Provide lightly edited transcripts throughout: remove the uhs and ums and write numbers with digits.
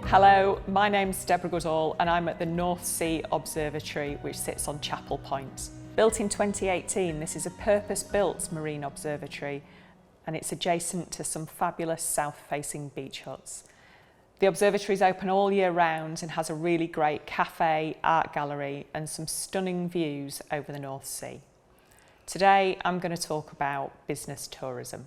Hello, my name's Deborah Goodall and I'm at the North Sea Observatory, which sits on Chapel Point. Built in 2018, this is a purpose-built marine observatory and it's adjacent to some fabulous south-facing beach huts. The observatory is open all year round and has a really great cafe, art gallery and some stunning views over the North Sea. Today I'm going to talk about business tourism.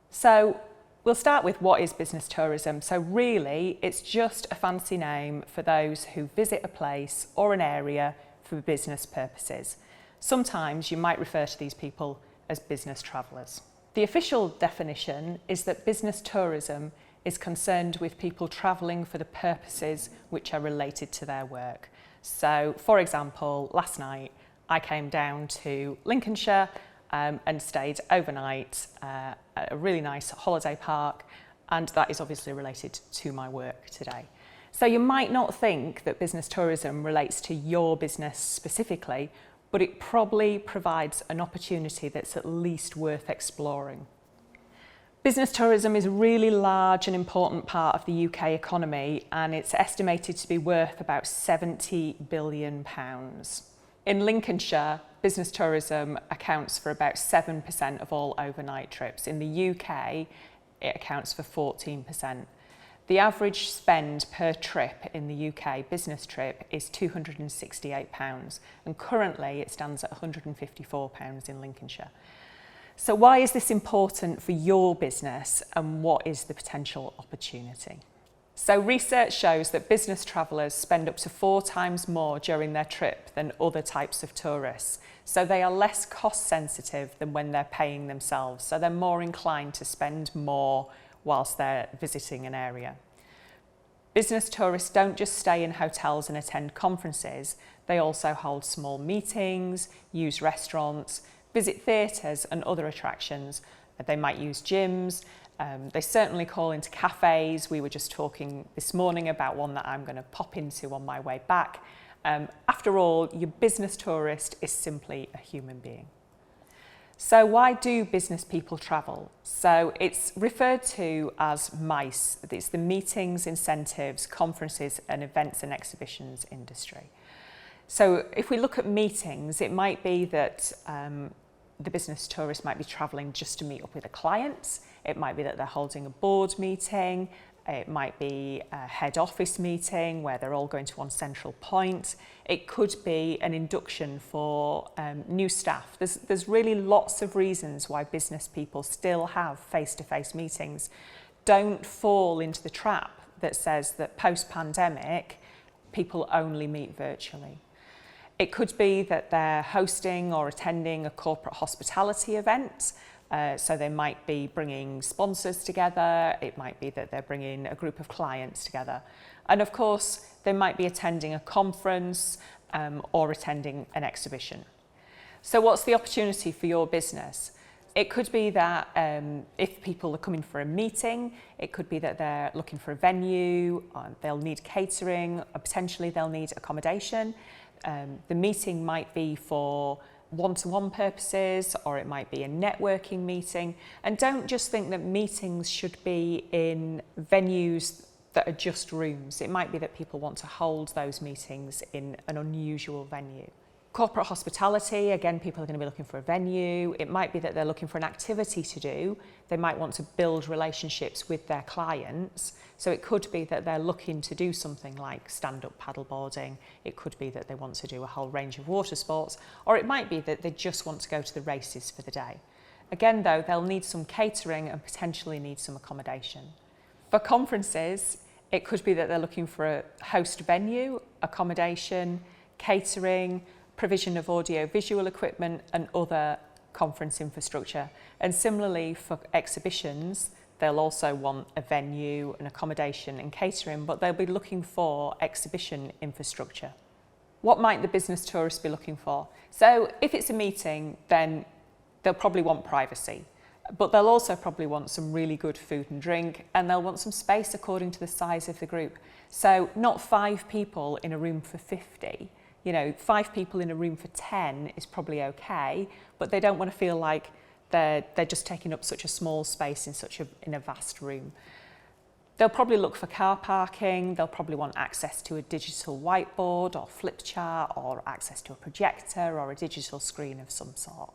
So we'll start with what is business tourism. So really it's just a fancy name for those who visit a place or an area for business purposes. Sometimes you might refer to these people as business travellers. The official definition is that business tourism is concerned with people travelling for the purposes which are related to their work. So, for example, last night I came down to Lincolnshire and stayed overnight at a really nice holiday park, and that is obviously related to my work today. So you might not think that business tourism relates to your business specifically, but it probably provides an opportunity that's at least worth exploring. Business tourism is a really large and important part of the UK economy, and it's estimated to be worth about £70 billion. In Lincolnshire, business tourism accounts for about 7% of all overnight trips. In the UK, it accounts for 14%. The average spend per trip in the UK business trip is £268, and currently it stands at £154 in Lincolnshire. So why is this important for your business and what is the potential opportunity? So research shows that business travellers spend up to 4 times more during their trip than other types of tourists. So they are less cost sensitive than when they're paying themselves. So they're more inclined to spend more whilst they're visiting an area. Business tourists don't just stay in hotels and attend conferences. They also hold small meetings, use restaurants, visit theatres and other attractions. They might use gyms. They certainly call into cafes. We were just talking this morning about one that I'm going to pop into on my way back. After all, your business tourist is simply a human being. So why do business people travel? So it's referred to as MICE. It's the Meetings, Incentives, Conferences and Events and Exhibitions industry. So if we look at meetings, it might be that the business tourist might be travelling just to meet up with a client. It might be that they're holding a board meeting. It might be a head office meeting where they're all going to one central point. It could be an induction for new staff. There's really lots of reasons why business people still have face-to-face meetings. Don't fall into the trap that says that post-pandemic, people only meet virtually. It could be that they're hosting or attending a corporate hospitality event. So they might be bringing sponsors together. It might be that they're bringing a group of clients together. And of course, they might be attending a conference or attending an exhibition. So what's the opportunity for your business? It could be that if people are coming for a meeting, it could be that they're looking for a venue, they'll need catering, or potentially they'll need accommodation. The meeting might be for one-to-one purposes, or it might be a networking meeting. And don't just think that meetings should be in venues that are just rooms. It might be that people want to hold those meetings in an unusual venue. Corporate hospitality, again, people are going to be looking for a venue. It might be that they're looking for an activity to do. They might want to build relationships with their clients. So it could be that they're looking to do something like stand-up paddleboarding. It could be that they want to do a whole range of water sports, or it might be that they just want to go to the races for the day. Again, though, they'll need some catering and potentially need some accommodation. For conferences, it could be that they're looking for a host venue, accommodation, catering, provision of audio-visual equipment and other conference infrastructure. And similarly for exhibitions, they'll also want a venue, an accommodation and catering, but they'll be looking for exhibition infrastructure. What might the business tourist be looking for? So if it's a meeting, then they'll probably want privacy, but they'll also probably want some really good food and drink, and they'll want some space according to the size of the group. So not 5 people in a room for 50. 5 people in a room for 10 is probably okay, but they don't want to feel like they're just taking up such a small space in a vast room. They'll probably look for car parking, they'll probably want access to a digital whiteboard or flip chart, or access to a projector or a digital screen of some sort.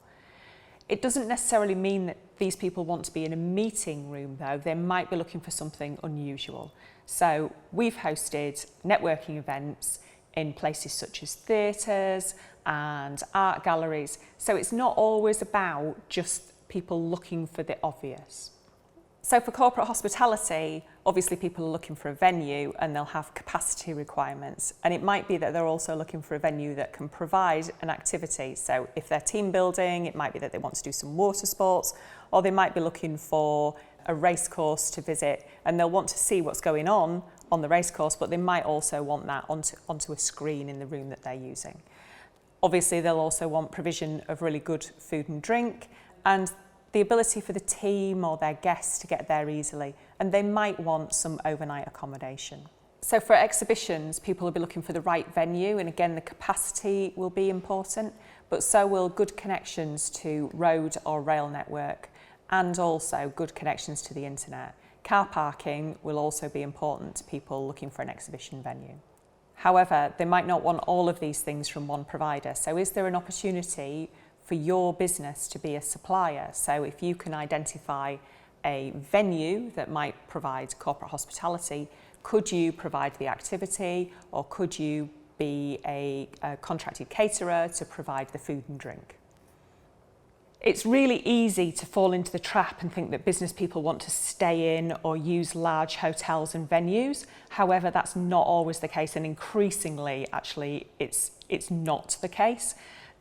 It doesn't necessarily mean that these people want to be in a meeting room though, they might be looking for something unusual. So we've hosted networking events in places such as theatres and art galleries, so it's not always about just people looking for the obvious. So for corporate hospitality, obviously people are looking for a venue and they'll have capacity requirements. And it might be that they're also looking for a venue that can provide an activity. So if they're team building, it might be that they want to do some water sports, or they might be looking for a race course to visit, and they'll want to see what's going on the race course, but they might also want that onto a screen in the room that they're using. Obviously, they'll also want provision of really good food and drink, and the ability for the team or their guests to get there easily, and they might want some overnight accommodation. So for exhibitions, people will be looking for the right venue, and again, the capacity will be important, but so will good connections to road or rail network, and also good connections to the internet. Car parking will also be important to people looking for an exhibition venue. However, they might not want all of these things from one provider, so is there an opportunity for your business to be a supplier? So if you can identify a venue that might provide corporate hospitality, could you provide the activity, or could you be a contracted caterer to provide the food and drink? It's really easy to fall into the trap and think that business people want to stay in or use large hotels and venues. However, that's not always the case, and increasingly, actually, it's not the case.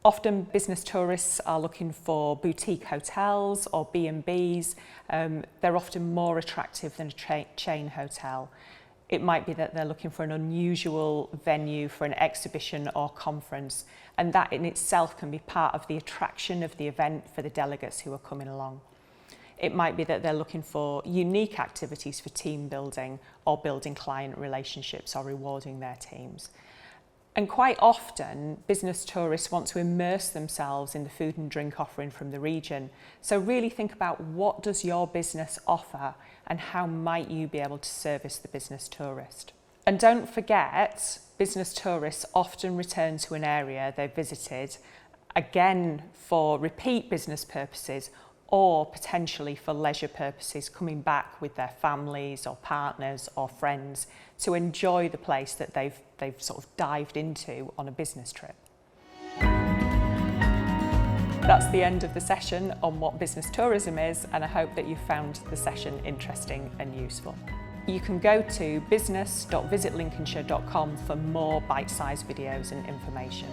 Often business tourists are looking for boutique hotels or B&Bs. They're often more attractive than a chain hotel. It might be that they're looking for an unusual venue for an exhibition or conference, and that in itself can be part of the attraction of the event for the delegates who are coming along. It might be that they're looking for unique activities for team building or building client relationships or rewarding their teams. And quite often, business tourists want to immerse themselves in the food and drink offering from the region. So really think about, what does your business offer and how might you be able to service the business tourist? And don't forget, business tourists often return to an area they've visited, again for repeat business purposes or potentially for leisure purposes, coming back with their families or partners or friends to enjoy the place that they've sort of dived into on a business trip. That's the end of the session on what business tourism is, and I hope that you found the session interesting and useful. You can go to business.visitlincolnshire.com for more bite-sized videos and information.